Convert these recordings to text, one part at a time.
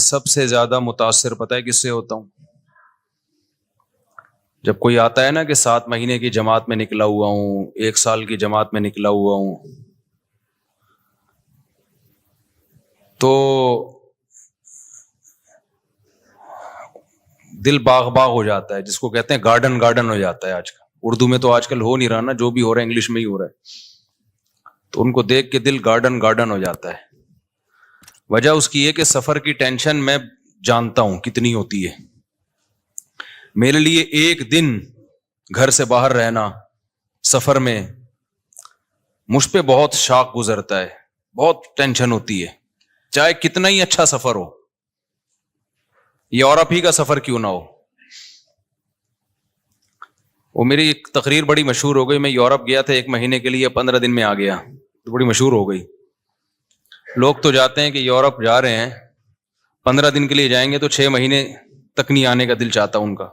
سب سے زیادہ متاثر پتہ ہے کس سے ہوتا ہوں؟ جب کوئی آتا ہے نا کہ 7 مہینے کی جماعت میں نکلا ہوا ہوں، 1 سال کی جماعت میں نکلا ہوا ہوں، تو دل باغ باغ ہو جاتا ہے، جس کو کہتے ہیں گارڈن گارڈن ہو جاتا ہے آج کل۔ اردو میں تو آج کل ہو نہیں رہا نا، جو بھی ہو رہا ہے انگلش میں ہی ہو رہا ہے، تو ان کو دیکھ کے دل گارڈن گارڈن ہو جاتا ہے۔ وجہ اس کی ہے کہ سفر کی ٹینشن میں جانتا ہوں کتنی ہوتی ہے۔ میرے لیے 1 دن گھر سے باہر رہنا سفر میں مجھ پہ بہت شاق گزرتا ہے، بہت ٹینشن ہوتی ہے، چاہے کتنا ہی اچھا سفر ہو، یورپ ہی کا سفر کیوں نہ ہو۔ وہ میری ایک تقریر بڑی مشہور ہو گئی، میں یورپ گیا تھا 1 مہینے کے لیے، 15 دن میں آ گیا، تو بڑی مشہور ہو گئی۔ لوگ تو جاتے ہیں کہ یورپ جا رہے ہیں 15 دن کے لیے جائیں گے تو 6 مہینے تک نہیں آنے کا دل چاہتا ان کا۔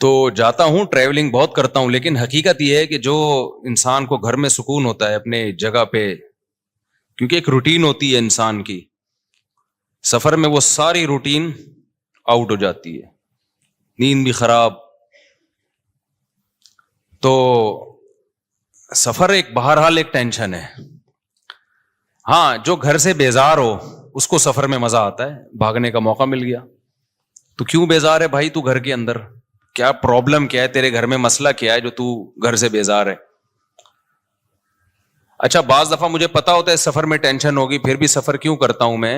تو جاتا ہوں، ٹریولنگ بہت کرتا ہوں، لیکن حقیقت یہ ہے کہ جو انسان کو گھر میں سکون ہوتا ہے اپنے جگہ پہ، کیونکہ ایک روٹین ہوتی ہے انسان کی، سفر میں وہ ساری روٹین آؤٹ ہو جاتی ہے، نیند بھی خراب۔ تو سفر ایک بہرحال ایک ٹینشن ہے۔ ہاں، جو گھر سے بیزار ہو اس کو سفر میں مزہ آتا ہے، بھاگنے کا موقع مل گیا۔ تو کیوں بیزار ہے بھائی تو گھر کے اندر؟ کیا پرابلم کیا ہے تیرے گھر میں، مسئلہ کیا ہے جو تو گھر سے بیزار ہے؟ اچھا، بعض دفعہ مجھے پتا ہوتا ہے سفر میں ٹینشن ہوگی، پھر بھی سفر کیوں کرتا ہوں میں؟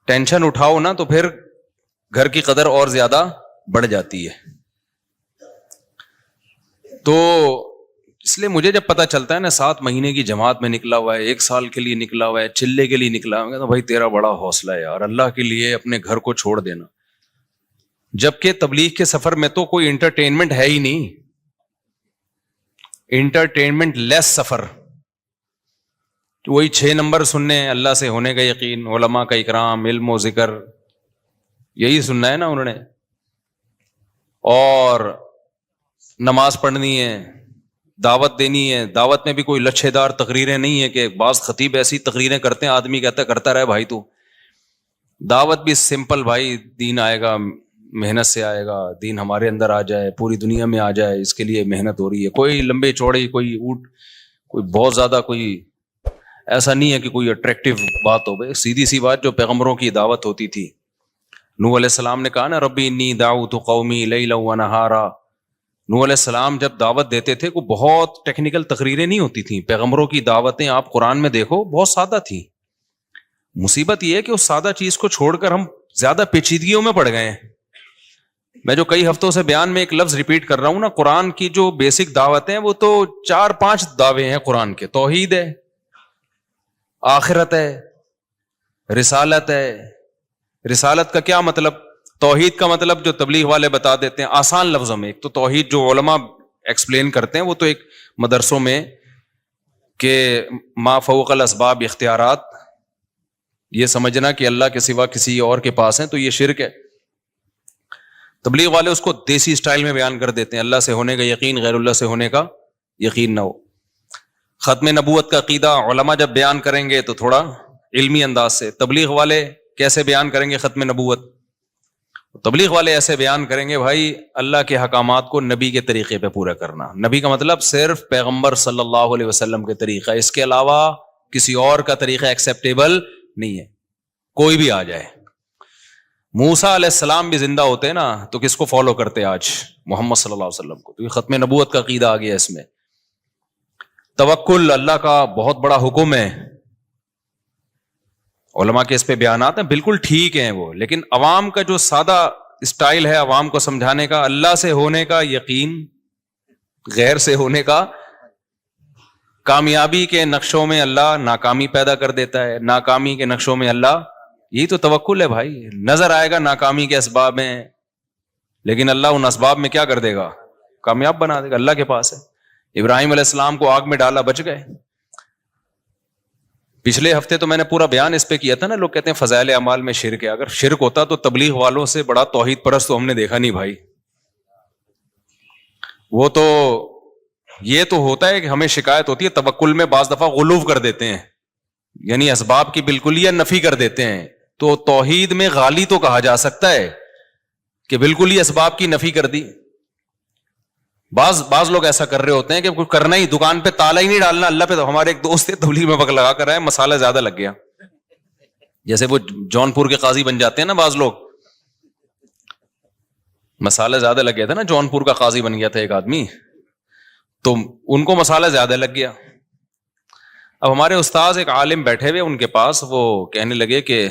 ٹینشن اٹھاؤ نا تو پھر گھر کی قدر اور زیادہ بڑھ جاتی ہے۔ تو اس لیے مجھے جب پتا چلتا ہے نا 7 مہینے کی جماعت میں نکلا ہوا ہے، 1 سال کے لیے نکلا ہوا ہے، چلے کے لیے نکلا ہوا ہے، تو بھائی تیرا بڑا حوصلہ ہے یار، اللہ کے لیے اپنے گھر کو چھوڑ دینا۔ جبکہ تبلیغ کے سفر میں تو کوئی انٹرٹینمنٹ ہے ہی نہیں، انٹرٹینمنٹ لیس سفر، وہی 6 نمبر سننے، اللہ سے ہونے کا یقین، علماء کا اکرام، علم و ذکر، یہی سننا ہے نا انہوں نے، اور نماز پڑھنی ہے، دعوت دینی ہے۔ دعوت میں بھی کوئی لچھے دار تقریریں نہیں ہے کہ بعض خطیب ایسی تقریریں کرتے ہیں آدمی کہتا ہے کرتا رہے بھائی تو۔ دعوت بھی سمپل، بھائی دین آئے گا، محنت سے آئے گا، دین ہمارے اندر آ جائے، پوری دنیا میں آ جائے، اس کے لیے محنت ہو رہی ہے۔ کوئی لمبے چوڑے، کوئی بہت زیادہ کوئی ایسا نہیں ہے کہ کوئی اٹریکٹیو بات ہو۔ بھائی سیدھی سی بات، جو پیغمبروں کی دعوت ہوتی تھی، نوح علیہ السلام نے کہا نا ربی انی دعوت قومی لیلا و نہارا۔ نوح علیہ السلام جب دعوت دیتے تھے کوئی بہت ٹیکنیکل تقریریں نہیں ہوتی تھیں، پیغمبروں کی دعوتیں آپ قرآن میں دیکھو بہت سادہ تھیں۔ مصیبت یہ ہے کہ اس سادہ چیز کو چھوڑ کر ہم زیادہ پیچیدگیوں میں پڑ گئے ہیں۔ میں جو کئی ہفتوں سے بیان میں ایک لفظ ریپیٹ کر رہا ہوں نا، قرآن کی جو بیسک دعوتیں ہیں وہ تو 4-5 دعوے ہیں قرآن کے۔ توحید ہے، آخرت ہے، رسالت ہے۔ رسالت کا کیا مطلب؟ توحید کا مطلب جو تبلیغ والے بتا دیتے ہیں آسان لفظوں میں، ایک تو توحید جو علماء ایکسپلین کرتے ہیں وہ تو ایک مدرسوں میں کہ ما فوق الاسباب اختیارات، یہ سمجھنا کہ اللہ کے سوا کسی اور کے پاس ہیں تو یہ شرک ہے۔ تبلیغ والے اس کو دیسی سٹائل میں بیان کر دیتے ہیں، اللہ سے ہونے کا یقین، غیر اللہ سے ہونے کا یقین نہ ہو۔ ختم نبوت کا عقیدہ علماء جب بیان کریں گے تو تھوڑا علمی انداز سے، تبلیغ والے کیسے بیان کریں گے ختم نبوت؟ تبلیغ والے ایسے بیان کریں گے بھائی اللہ کے حکامات کو نبی کے طریقے پہ پورا کرنا۔ نبی کا مطلب صرف پیغمبر صلی اللہ علیہ وسلم کے طریقہ، اس کے علاوہ کسی اور کا طریقہ ایکسیپٹیبل نہیں ہے، کوئی بھی آ جائے۔ موسیٰ علیہ السلام بھی زندہ ہوتے نا تو کس کو فالو کرتے آج؟ محمد صلی اللہ علیہ وسلم کو۔ تو یہ ختم نبوت کا عقیدہ آ گیا اس میں۔ توکل اللہ کا بہت بڑا حکم ہے، علماء کے اس پہ بیانات ہیں، بالکل ٹھیک ہیں وہ، لیکن عوام کا جو سادہ اسٹائل ہے عوام کو سمجھانے کا، اللہ سے ہونے کا یقین، غیر سے ہونے کا، کامیابی کے نقشوں میں اللہ ناکامی پیدا کر دیتا ہے، ناکامی کے نقشوں میں اللہ، یہی تو توکل ہے بھائی۔ نظر آئے گا ناکامی کے اسباب میں، لیکن اللہ ان اسباب میں کیا کر دے گا؟ کامیاب بنا دے گا، اللہ کے پاس ہے۔ ابراہیم علیہ السلام کو آگ میں ڈالا، بچ گئے۔ پچھلے ہفتے تو میں نے پورا بیان اس پہ کیا تھا نا، لوگ کہتے ہیں فضائل اعمال میں شرک ہے، اگر شرک ہوتا تو تبلیغ والوں سے بڑا توحید پرست تو ہم نے دیکھا نہیں بھائی۔ وہ تو یہ تو ہوتا ہے کہ ہمیں شکایت ہوتی ہے توکل میں بعض دفعہ غلو کر دیتے ہیں، یعنی اسباب کی بالکلیہ نفی کر دیتے ہیں. تو توحید میں غالی تو کہا جا سکتا ہے کہ بالکل ہی اسباب کی نفی کر دی. بعض لوگ ایسا کر رہے ہوتے ہیں کہ کچھ کرنا ہی, دکان پہ تالا ہی نہیں ڈالنا اللہ پہ. تو ہمارے ایک دوست تبلیغ میں وقت لگا کر آئے, مسالہ زیادہ لگ گیا. جیسے وہ جونپور کے قاضی بن جاتے ہیں نا بعض لوگ, مسالہ زیادہ لگ گیا تھا نا, جونپور کا قاضی بن گیا تھا ایک آدمی, تو ان کو مسالہ زیادہ لگ گیا. اب ہمارے استاذ ایک عالم بیٹھے ہوئے ان کے پاس, وہ کہنے لگے کہ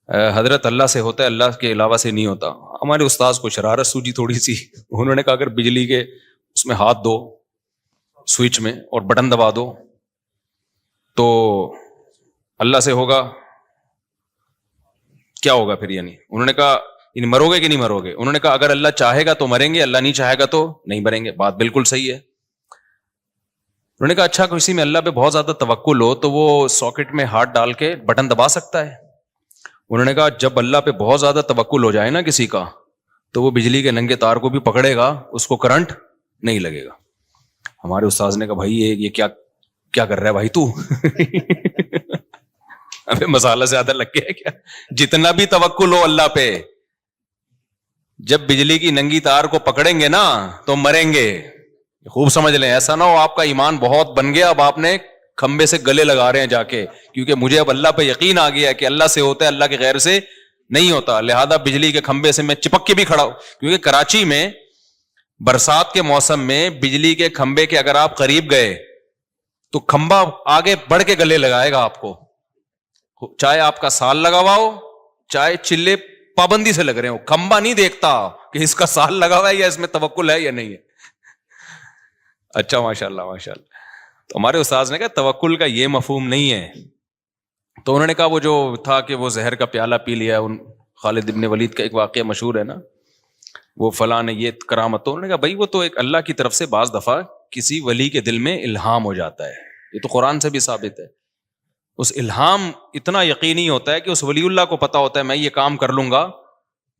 حضرت اللہ سے ہوتا ہے, اللہ کے علاوہ سے نہیں ہوتا. ہمارے استاذ کو شرارت سوجی تھوڑی سی, انہوں نے کہا اگر بجلی کے اس میں ہاتھ دو سوئچ میں اور بٹن دبا دو تو اللہ سے ہوگا, کیا ہوگا پھر؟ یعنی انہوں نے کہا یعنی مرو گے کہ نہیں مرو گے؟ انہوں نے کہا اگر اللہ چاہے گا تو مریں گے, اللہ نہیں چاہے گا تو نہیں مریں گے. بات بالکل صحیح ہے. انہوں نے کہا اچھا کسی میں اللہ پہ بہت زیادہ توکل ہو تو وہ ساکٹ میں ہاتھ ڈال کے بٹن دبا سکتا ہے؟ انہوں نے کہا جب اللہ پہ بہت زیادہ توکل ہو جائے نا کسی کا, تو وہ بجلی کے ننگے تار کو بھی پکڑے گا, اس کو کرنٹ نہیں لگے گا. ہمارے استاذ نے کہا بھائی یہ کیا کر رہا ہے بھائی تو ابھی مسالہ زیادہ لگ گیا کیا؟ جتنا بھی توکل ہو اللہ پہ, جب بجلی کی ننگی تار کو پکڑیں گے نا تو مریں گے. خوب سمجھ لیں, ایسا نہ ہو آپ کا ایمان بہت بن گیا, اب آپ نے کھمبے سے گلے لگا رہے ہیں جا کے, کیونکہ مجھے اب اللہ پہ یقین آ گیا ہے کہ اللہ سے ہوتا ہے, اللہ کے غیر سے نہیں ہوتا, لہذا بجلی کے کھمبے سے میں چپک کے بھی کھڑا ہوں. کیونکہ کراچی میں برسات کے موسم میں بجلی کے کھمبے کے اگر آپ قریب گئے تو کھمبا آگے بڑھ کے گلے لگائے گا آپ کو, چاہے آپ کا سال لگا ہوا ہو, چاہے چلے پابندی سے لگ رہے ہو, کھمبا نہیں دیکھتا کہ اس کا سال لگا ہوا ہے یا اس میں توکل ہے یا نہیں ہے. اچھا ماشاء اللہ ماشاء اللہ. تو ہمارے استاذ نے کہا توکل کا یہ مفہوم نہیں ہے. تو انہوں نے کہا وہ جو تھا کہ وہ زہر کا پیالہ پی لیا, ان خالد ابن ولید کا ایک واقعہ مشہور ہے نا, وہ فلاں نے یہ کرامت. تو انہوں نے کہا بھائی وہ تو ایک اللہ کی طرف سے بعض دفعہ کسی ولی کے دل میں الہام ہو جاتا ہے, یہ تو قرآن سے بھی ثابت ہے. اس الہام اتنا یقینی ہوتا ہے کہ اس ولی اللہ کو پتا ہوتا ہے میں یہ کام کر لوں گا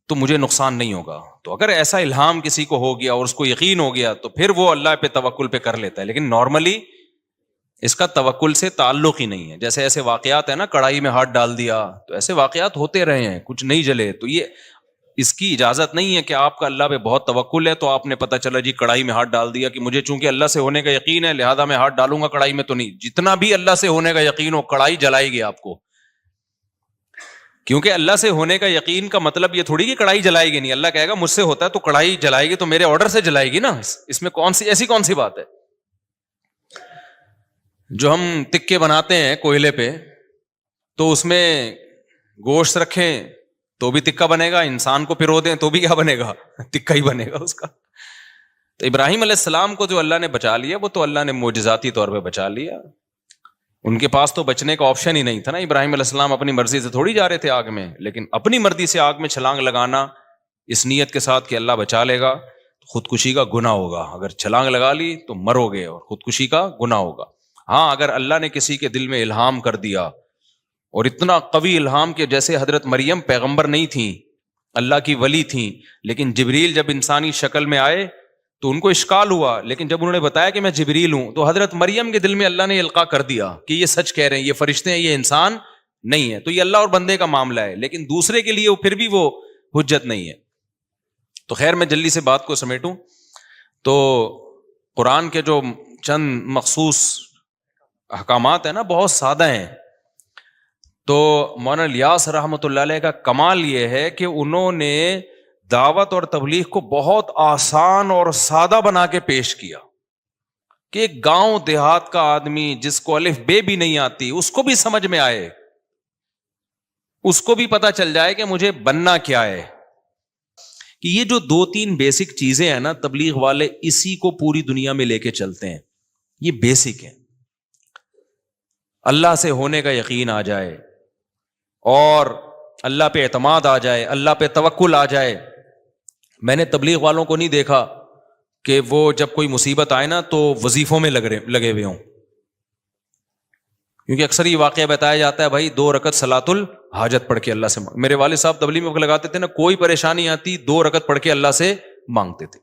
تو مجھے نقصان نہیں ہوگا. تو اگر ایسا الہام کسی کو ہو گیا اور اس کو یقین ہو گیا تو پھر وہ اللہ پہ توکل پہ کر لیتا ہے. لیکن نارملی اس کا توکل سے تعلق ہی نہیں ہے. جیسے ایسے واقعات ہیں نا, کڑائی میں ہاتھ ڈال دیا, تو ایسے واقعات ہوتے رہے ہیں, کچھ نہیں جلے. تو یہ اس کی اجازت نہیں ہے کہ آپ کا اللہ پہ بہت توکل ہے تو آپ نے پتا چلا جی کڑائی میں ہاتھ ڈال دیا کہ مجھے چونکہ اللہ سے ہونے کا یقین ہے لہذا میں ہاتھ ڈالوں گا کڑائی میں. تو نہیں, جتنا بھی اللہ سے ہونے کا یقین ہو کڑائی جلائے گی آپ کو, کیونکہ اللہ سے ہونے کا یقین کا مطلب یہ تھوڑی کہ کڑائی جلائے گی نہیں. اللہ کہے گا مجھ سے ہوتا ہے تو کڑائی جلائے گی تو میرے آرڈر سے جلائے گی نا, اس میں ایسی کون سی بات ہے؟ جو ہم تکے بناتے ہیں کوئلے پہ تو اس میں گوشت رکھیں تو بھی تکا بنے گا, انسان کو پرو دیں تو بھی کیا بنے گا؟ تکا ہی بنے گا اس کا. تو ابراہیم علیہ السلام کو جو اللہ نے بچا لیا وہ تو اللہ نے معجزاتی طور پہ بچا لیا. ان کے پاس تو بچنے کا آپشن ہی نہیں تھا نا. ابراہیم علیہ السلام اپنی مرضی سے تھوڑی جا رہے تھے آگ میں, لیکن اپنی مرضی سے آگ میں چھلانگ لگانا اس نیت کے ساتھ کہ اللہ بچا لے گا, خودکشی کا گناہ ہوگا. اگر چھلانگ لگا لی تو مرو گے اور خودکشی کا گناہ ہوگا. ہاں اگر اللہ نے کسی کے دل میں الہام کر دیا اور اتنا قوی الہام کہ جیسے حضرت مریم پیغمبر نہیں تھیں, اللہ کی ولی تھیں, لیکن جبریل جب انسانی شکل میں آئے تو ان کو اشکال ہوا, لیکن جب انہوں نے بتایا کہ میں جبریل ہوں تو حضرت مریم کے دل میں اللہ نے القاء کر دیا کہ یہ سچ کہہ رہے ہیں, یہ فرشتے ہیں, یہ انسان نہیں ہے. تو یہ اللہ اور بندے کا معاملہ ہے, لیکن دوسرے کے لیے پھر بھی وہ حجت نہیں ہے. تو خیر میں جلدی سے بات کو سمیٹوں تو قرآن کے جو چند مخصوص احکامات ہیں نا بہت سادہ ہیں. تو مولانا الیاس رحمۃ اللہ علیہ کا کمال یہ ہے کہ انہوں نے دعوت اور تبلیغ کو بہت آسان اور سادہ بنا کے پیش کیا کہ ایک گاؤں دیہات کا آدمی جس کو الف بے بھی نہیں آتی اس کو بھی سمجھ میں آئے, اس کو بھی پتا چل جائے کہ مجھے بننا کیا ہے. کہ یہ جو 2-3 بیسک چیزیں ہیں نا تبلیغ والے اسی کو پوری دنیا میں لے کے چلتے ہیں. یہ بیسک ہے, اللہ سے ہونے کا یقین آ جائے اور اللہ پہ اعتماد آ جائے, اللہ پہ توکل آ جائے. میں نے تبلیغ والوں کو نہیں دیکھا کہ وہ جب کوئی مصیبت آئے نا تو وظیفوں میں لگے ہوئے ہوں, کیونکہ اکثر یہ واقعہ بتایا جاتا ہے بھائی 2 رکعت صلاۃ الحاجت پڑھ کے اللہ سے. میرے والد صاحب تبلیغ میں لگاتے تھے نا, کوئی پریشانی آتی 2 رکعت پڑھ کے اللہ سے مانگتے تھے.